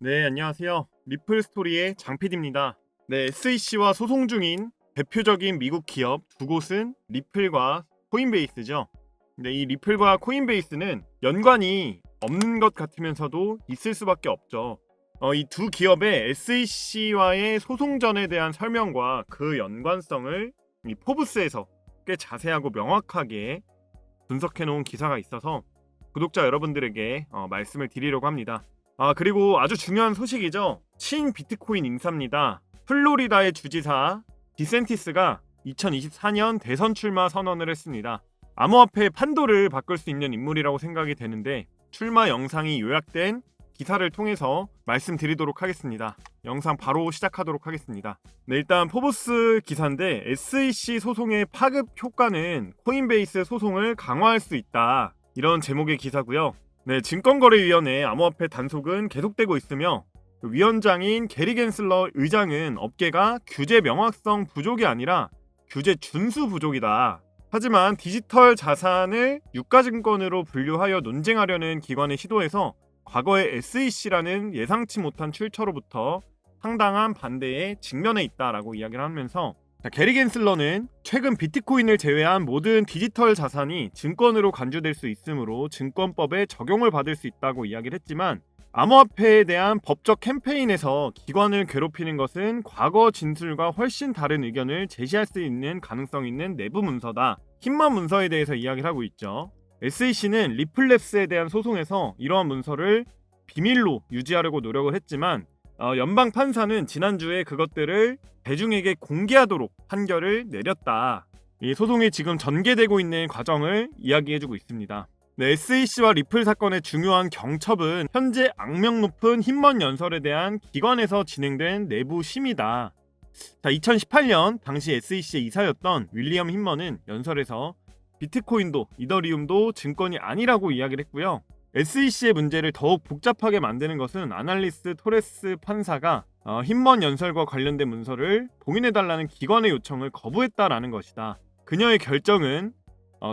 네, 안녕하세요. 리플 스토리의 장 PD입니다. 네, SEC와 소송 중인 대표적인 미국 기업 두 곳은 리플과 코인베이스죠. 근데 이 리플과 코인베이스는 연관이 없는 것 같으면서도 있을 수밖에 없죠. 이 두 기업의 SEC와의 소송전에 대한 설명과 그 연관성을 이 포브스에서 꽤 자세하고 명확하게 분석해 놓은 기사가 있어서 구독자 여러분들에게 말씀을 드리려고 합니다. 그리고 아주 중요한 소식이죠. 친 비트코인 인사입니다. 플로리다의 주지사 디센티스가 2024년 대선 출마 선언을 했습니다. 암호화폐 판도를 바꿀 수 있는 인물이라고 생각이 되는데 출마 영상이 요약된 기사를 통해서 말씀드리도록 하겠습니다. 영상 바로 시작하도록 하겠습니다. 네, 일단 포브스 기사인데 SEC 소송의 파급 효과는 코인베이스 소송을 강화할 수 있다. 이런 제목의 기사고요. 네, 증권거래위원회 암호화폐 단속은 계속되고 있으며 위원장인 게리 겐슬러 의장은 업계가 규제 명확성 부족이 아니라 규제 준수 부족이다. 하지만 디지털 자산을 유가증권으로 분류하여 논쟁하려는 기관의 시도에서 과거의 SEC라는 예상치 못한 출처로부터 상당한 반대에 직면해 있다라고 이야기를 하면서 게리 겐슬러는 최근 비트코인을 제외한 모든 디지털 자산이 증권으로 간주될 수 있으므로 증권법에 적용을 받을 수 있다고 이야기를 했지만 암호화폐에 대한 법적 캠페인에서 기관을 괴롭히는 것은 과거 진술과 훨씬 다른 의견을 제시할 수 있는 가능성 있는 내부 문서다. 힘만 문서에 대해서 이야기를 하고 있죠. SEC는 리플랩스에 대한 소송에서 이러한 문서를 비밀로 유지하려고 노력을 했지만 연방 판사는 지난주에 그것들을 대중에게 공개하도록 판결을 내렸다. 이 소송이 지금 전개되고 있는 과정을 이야기해주고 있습니다. 네, SEC와 리플 사건의 중요한 경첩은 현재 악명 높은 힘먼 연설에 대한 기관에서 진행된 내부 심의다. 2018년 당시 SEC의 이사였던 윌리엄 힘먼은 연설에서 비트코인도 이더리움도 증권이 아니라고 이야기를 했고요. SEC의 문제를 더욱 복잡하게 만드는 것은 아날리스 토레스 판사가 힘먼 연설과 관련된 문서를 봉인해달라는 기관의 요청을 거부했다라는 것이다. 그녀의 결정은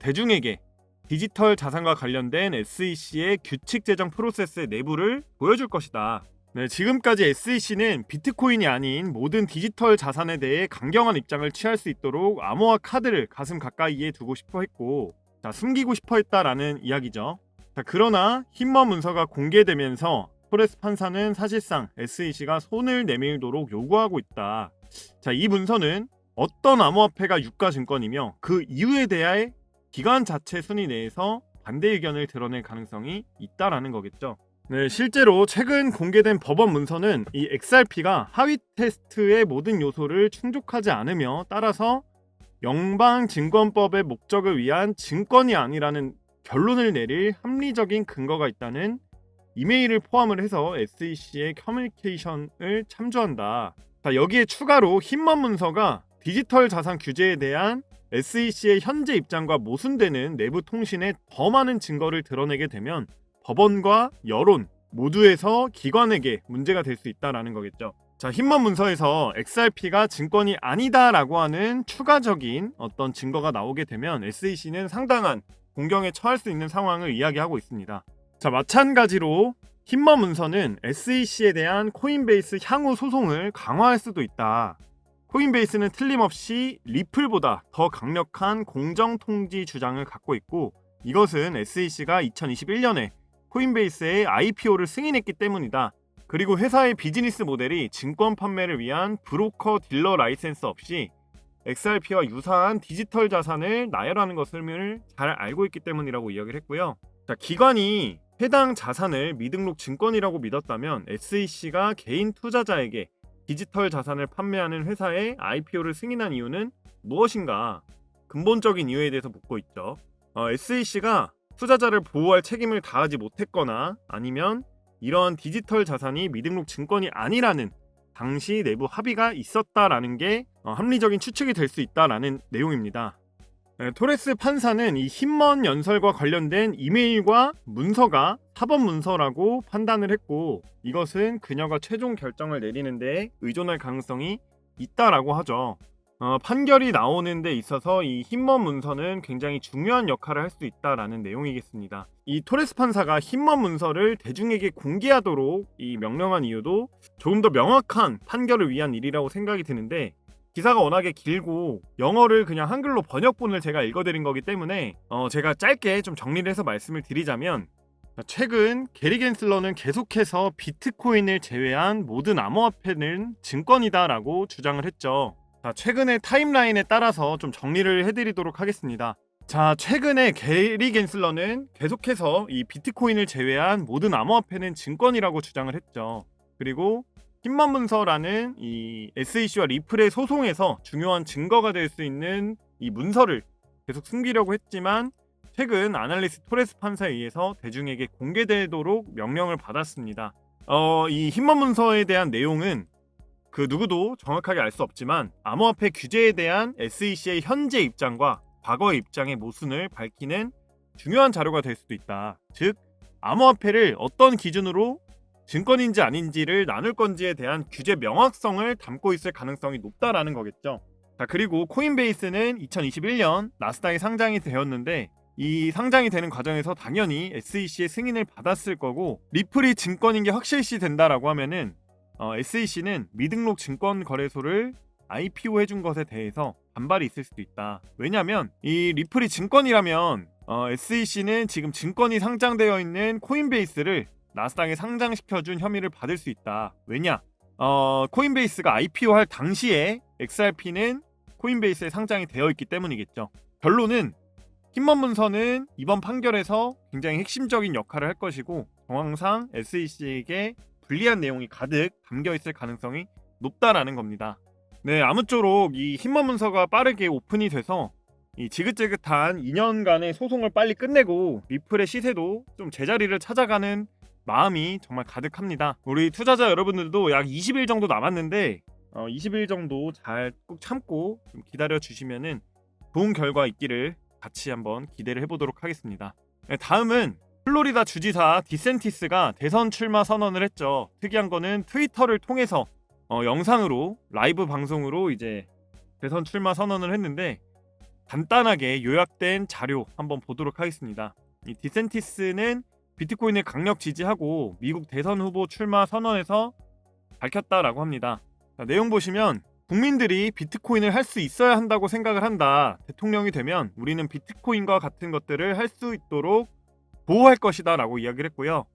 대중에게 디지털 자산과 관련된 SEC의 규칙 제정 프로세스의 내부를 보여줄 것이다. 네, 지금까지 SEC는 비트코인이 아닌 모든 디지털 자산에 대해 강경한 입장을 취할 수 있도록 암호화 카드를 가슴 가까이에 두고 싶어 했고 숨기고 싶어 했다라는 이야기죠. 그러나 힘먼 문서가 공개되면서 토레스 판사는 사실상 SEC가 손을 내밀도록 요구하고 있다. 이 문서는 어떤 암호화폐가 유가증권이며 그 이유에 대해 기관 자체 순위 내에서 반대 의견을 드러낼 가능성이 있다라는 거겠죠. 네, 실제로 최근 공개된 법원 문서는 이 XRP가 하위 테스트의 모든 요소를 충족하지 않으며 따라서 연방증권법의 목적을 위한 증권이 아니라는 결론을 내릴 합리적인 근거가 있다는 이메일을 포함을 해서 SEC의 커뮤니케이션을 참조한다. 여기에 추가로 힘먼 문서가 디지털 자산 규제에 대한 SEC의 현재 입장과 모순되는 내부 통신에 더 많은 증거를 드러내게 되면 법원과 여론 모두에서 기관에게 문제가 될 수 있다는 거겠죠. 힘먼 문서에서 XRP가 증권이 아니다라고 하는 추가적인 어떤 증거가 나오게 되면 SEC는 상당한 공경에 처할 수 있는 상황을 이야기하고 있습니다. 마찬가지로 힘먼 문서는 SEC에 대한 코인베이스 향후 소송을 강화할 수도 있다. 코인베이스는 틀림없이 리플보다 더 강력한 공정통지 주장을 갖고 있고 이것은 SEC가 2021년에 코인베이스의 IPO를 승인했기 때문이다. 그리고 회사의 비즈니스 모델이 증권 판매를 위한 브로커 딜러 라이센스 없이 XRP와 유사한 디지털 자산을 나열하는 것을 잘 알고 있기 때문이라고 이야기를 했고요. 기관이 해당 자산을 미등록 증권이라고 믿었다면 SEC가 개인 투자자에게 디지털 자산을 판매하는 회사의 IPO를 승인한 이유는 무엇인가? 근본적인 이유에 대해서 묻고 있죠. SEC가 투자자를 보호할 책임을 다하지 못했거나 아니면 이러한 디지털 자산이 미등록 증권이 아니라는 당시 내부 합의가 있었다라는 게 합리적인 추측이 될 수 있다라는 내용입니다. 토레스 판사는 이 힘먼 연설과 관련된 이메일과 문서가 사법 문서라고 판단을 했고 이것은 그녀가 최종 결정을 내리는데 의존할 가능성이 있다라고 하죠. 판결이 나오는 데 있어서 이 힘먼 문서는 굉장히 중요한 역할을 할 수 있다라는 내용이겠습니다. 이 토레스 판사가 힘먼 문서를 대중에게 공개하도록 이 명령한 이유도 조금 더 명확한 판결을 위한 일이라고 생각이 드는데, 기사가 워낙에 길고 영어를 그냥 한글로 번역본을 제가 읽어드린 거기 때문에 제가 짧게 좀 정리를 해서 말씀을 드리자면, 최근 게리 겐슬러는 계속해서 비트코인을 제외한 모든 암호화폐는 증권이다라고 주장을 했죠. 자, 최근의 타임라인에 따라서 좀 정리를 해드리도록 하겠습니다. 자, 최근에 게리 겐슬러는 계속해서 이 비트코인을 제외한 모든 암호화폐는 증권이라고 주장을 했죠. 그리고 힘먼 문서라는 이 SEC와 리플의 소송에서 중요한 증거가 될 수 있는 이 문서를 계속 숨기려고 했지만, 최근 아날리스트 토레스 판사에 의해서 대중에게 공개되도록 명령을 받았습니다. 이 힘먼 문서에 대한 내용은 그 누구도 정확하게 알 수 없지만 암호화폐 규제에 대한 SEC의 현재 입장과 과거의 입장의 모순을 밝히는 중요한 자료가 될 수도 있다. 즉, 암호화폐를 어떤 기준으로 증권인지 아닌지를 나눌 건지에 대한 규제 명확성을 담고 있을 가능성이 높다라는 거겠죠. 자, 그리고 코인베이스는 2021년 나스닥에 상장이 되었는데, 이 상장이 되는 과정에서 당연히 SEC의 승인을 받았을 거고, 리플이 증권인 게 확실시 된다라고 하면은 SEC는 미등록 증권거래소를 IPO 해준 것에 대해서 반발이 있을 수도 있다. 왜냐면 이 리플이 증권이라면 SEC는 지금 증권이 상장되어 있는 코인베이스를 나스닥에 상장시켜준 혐의를 받을 수 있다. 왜냐? 코인베이스가 IPO 할 당시에 XRP는 코인베이스에 상장이 되어 있기 때문이겠죠. 결론은 힘먼 문서는 이번 판결에서 굉장히 핵심적인 역할을 할 것이고, 정황상 SEC에게 불리한 내용이 가득 담겨있을 가능성이 높다라는 겁니다. 네, 아무쪼록 이 힘먼 문서가 빠르게 오픈이 돼서 이 지긋지긋한 2년간의 소송을 빨리 끝내고 리플의 시세도 좀 제자리를 찾아가는 마음이 정말 가득합니다. 우리 투자자 여러분들도 약 20일 정도 남았는데 20일 정도 잘 꼭 참고 좀 기다려 주시면은 좋은 결과 있기를 같이 한번 기대를 해보도록 하겠습니다. 네, 다음은 플로리다 주지사 디센티스가 대선 출마 선언을 했죠. 특이한 거는 트위터를 통해서 영상으로 라이브 방송으로 이제 대선 출마 선언을 했는데, 간단하게 요약된 자료 한번 보도록 하겠습니다. 이 디센티스는 비트코인을 강력 지지하고 미국 대선 후보 출마 선언에서 밝혔다라고 합니다. 자, 내용 보시면 국민들이 비트코인을 할 수 있어야 한다고 생각을 한다. 대통령이 되면 우리는 비트코인과 같은 것들을 할 수 있도록 보호할 것이다 라고 이야기를 했고요.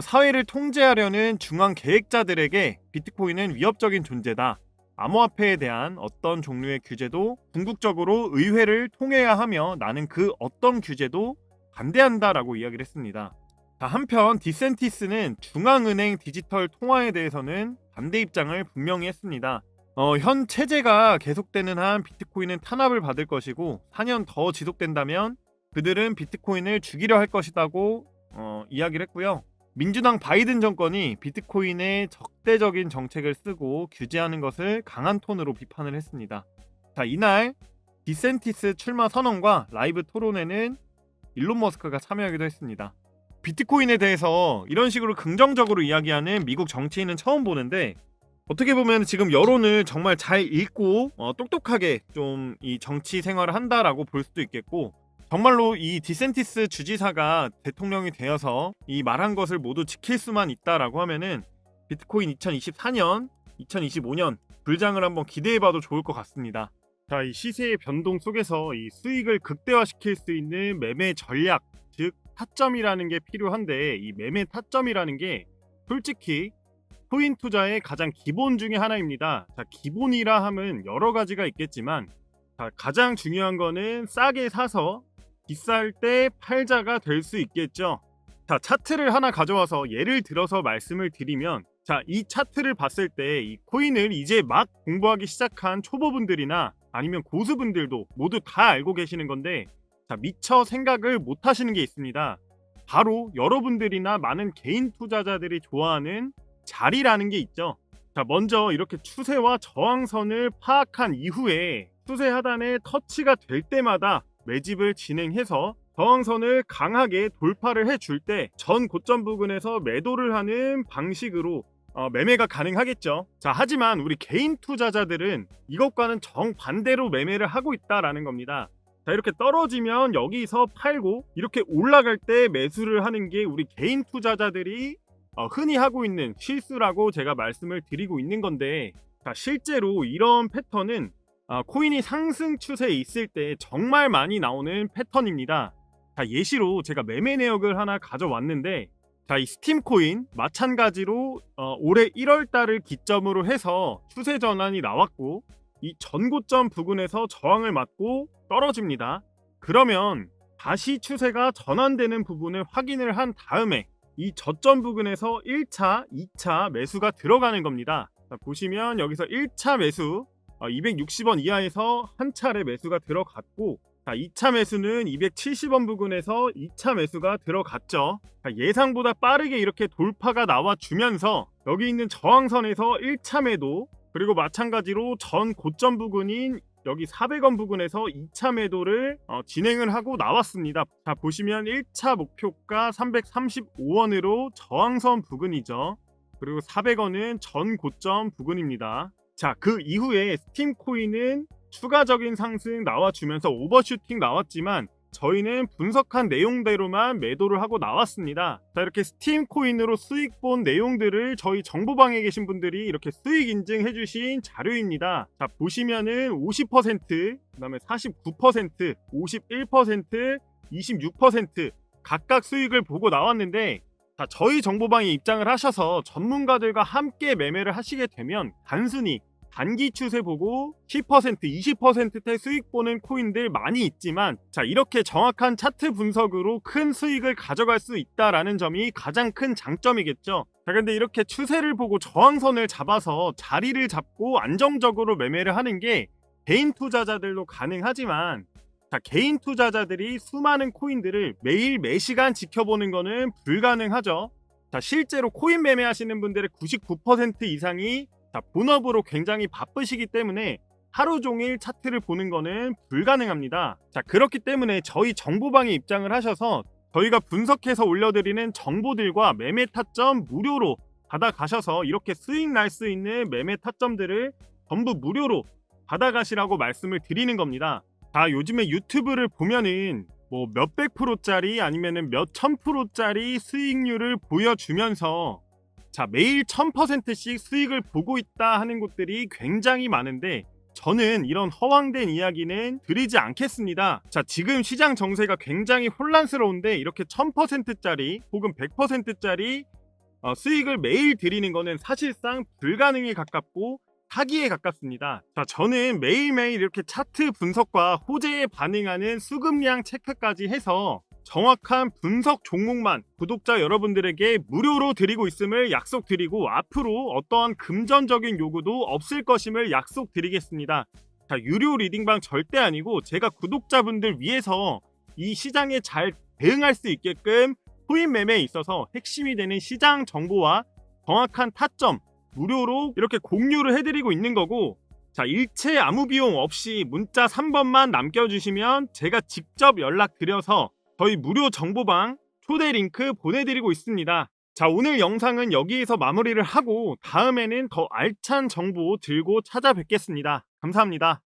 사회를 통제하려는 중앙 계획자들에게 비트코인은 위협적인 존재다. 암호화폐에 대한 어떤 종류의 규제도 궁극적으로 의회를 통해야 하며 나는 그 어떤 규제도 반대한다 라고 이야기를 했습니다. 자, 한편 디센티스는 중앙은행 디지털 통화에 대해서는 반대 입장을 분명히 했습니다. 현 체제가 계속되는 한 비트코인은 탄압을 받을 것이고 4년 더 지속된다면 그들은 비트코인을 죽이려 할 것이라고 이야기를 했고요. 민주당 바이든 정권이 비트코인의 적대적인 정책을 쓰고 규제하는 것을 강한 톤으로 비판을 했습니다. 자, 이날 디센티스 출마 선언과 라이브 토론에는 일론 머스크가 참여하기도 했습니다. 비트코인에 대해서 이런 식으로 긍정적으로 이야기하는 미국 정치인은 처음 보는데, 어떻게 보면 지금 여론을 정말 잘 읽고 똑똑하게 좀 이 정치 생활을 한다라고 볼 수도 있겠고, 정말로 이 디센티스 주지사가 대통령이 되어서 이 말한 것을 모두 지킬 수만 있다라고 하면은 비트코인 2024년, 2025년 불장을 한번 기대해봐도 좋을 것 같습니다. 자, 이 시세의 변동 속에서 이 수익을 극대화시킬 수 있는 매매 전략, 즉 타점이라는 게 필요한데, 이 매매 타점이라는 게 솔직히 코인 투자의 가장 기본 중에 하나입니다. 자, 기본이라 함은 여러 가지가 있겠지만, 자, 가장 중요한 거는 싸게 사서 비쌀 때 팔자가 될 수 있겠죠. 자, 차트를 하나 가져와서 예를 들어서 말씀을 드리면, 자, 이 차트를 봤을 때 이 코인을 이제 막 공부하기 시작한 초보분들이나 아니면 고수분들도 모두 다 알고 계시는 건데, 자, 미처 생각을 못 하시는 게 있습니다. 바로 여러분들이나 많은 개인 투자자들이 좋아하는 자리라는 게 있죠. 자, 먼저 이렇게 추세와 저항선을 파악한 이후에 추세 하단에 터치가 될 때마다 매집을 진행해서 저항선을 강하게 돌파를 해줄 때 전 고점 부근에서 매도를 하는 방식으로 매매가 가능하겠죠. 자, 하지만 우리 개인 투자자들은 이것과는 정반대로 매매를 하고 있다라는 겁니다. 자, 이렇게 떨어지면 여기서 팔고 이렇게 올라갈 때 매수를 하는 게 우리 개인 투자자들이 흔히 하고 있는 실수라고 제가 말씀을 드리고 있는 건데, 자, 실제로 이런 패턴은 코인이 상승 추세에 있을 때 정말 많이 나오는 패턴입니다. 자, 예시로 제가 매매 내역을 하나 가져왔는데, 자, 이 스팀 코인 마찬가지로 올해 1월 달을 기점으로 해서 추세 전환이 나왔고 이 전고점 부근에서 저항을 맞고 떨어집니다. 그러면 다시 추세가 전환되는 부분을 확인을 한 다음에 이 저점 부근에서 1차, 2차 매수가 들어가는 겁니다. 자, 보시면 여기서 1차 매수 260원 이하에서 한 차례 매수가 들어갔고, 자, 2차 매수는 270원 부근에서 2차 매수가 들어갔죠. 자, 예상보다 빠르게 이렇게 돌파가 나와주면서 여기 있는 저항선에서 1차 매도, 그리고 마찬가지로 전 고점 부근인 여기 400원 부근에서 2차 매도를 진행을 하고 나왔습니다. 자, 보시면 1차 목표가 335원으로 저항선 부근이죠. 그리고 400원은 전 고점 부근입니다. 자, 그 이후에 스팀 코인은 추가적인 상승 나와주면서 오버슈팅 나왔지만 저희는 분석한 내용대로만 매도를 하고 나왔습니다. 자, 이렇게 스팀 코인으로 수익 본 내용들을 저희 정보방에 계신 분들이 이렇게 수익 인증해 주신 자료입니다. 자, 보시면은 50%, 그다음에 49%, 51%, 26% 각각 수익을 보고 나왔는데, 자, 저희 정보방에 입장을 하셔서 전문가들과 함께 매매를 하시게 되면 단순히 단기 추세 보고 10%, 20%대 수익 보는 코인들 많이 있지만, 자, 이렇게 정확한 차트 분석으로 큰 수익을 가져갈 수 있다라는 점이 가장 큰 장점이겠죠. 자, 근데 이렇게 추세를 보고 저항선을 잡아서 자리를 잡고 안정적으로 매매를 하는 게 개인 투자자들도 가능하지만, 자, 개인 투자자들이 수많은 코인들을 매일 매시간 지켜보는 거는 불가능하죠. 자, 실제로 코인 매매하시는 분들의 99% 이상이 본업으로 굉장히 바쁘시기 때문에 하루 종일 차트를 보는 거는 불가능합니다. 자, 그렇기 때문에 저희 정보방에 입장을 하셔서 저희가 분석해서 올려드리는 정보들과 매매 타점 무료로 받아가셔서 이렇게 수익 날 수 있는 매매 타점들을 전부 무료로 받아가시라고 말씀을 드리는 겁니다. 자, 요즘에 유튜브를 보면은 뭐 몇백 프로짜리 아니면은 몇천 프로짜리 수익률을 보여주면서, 자, 매일 1000%씩 수익을 보고 있다 하는 곳들이 굉장히 많은데 저는 이런 허황된 이야기는 드리지 않겠습니다. 자, 지금 시장 정세가 굉장히 혼란스러운데 이렇게 1000%짜리 혹은 100%짜리 수익을 매일 드리는 거는 사실상 불가능에 가깝고 사기에 가깝습니다. 자, 저는 매일매일 이렇게 차트 분석과 호재에 반응하는 수급량 체크까지 해서 정확한 분석 종목만 구독자 여러분들에게 무료로 드리고 있음을 약속드리고, 앞으로 어떠한 금전적인 요구도 없을 것임을 약속드리겠습니다. 자, 유료 리딩방 절대 아니고 제가 구독자분들 위해서 이 시장에 잘 대응할 수 있게끔 코인 매매에 있어서 핵심이 되는 시장 정보와 정확한 타점 무료로 이렇게 공유를 해드리고 있는 거고, 자, 일체 아무 비용 없이 문자 3번만 남겨주시면 제가 직접 연락드려서 저희 무료 정보방 초대 링크 보내드리고 있습니다. 자, 오늘 영상은 여기에서 마무리를 하고 다음에는 더 알찬 정보 들고 찾아뵙겠습니다. 감사합니다.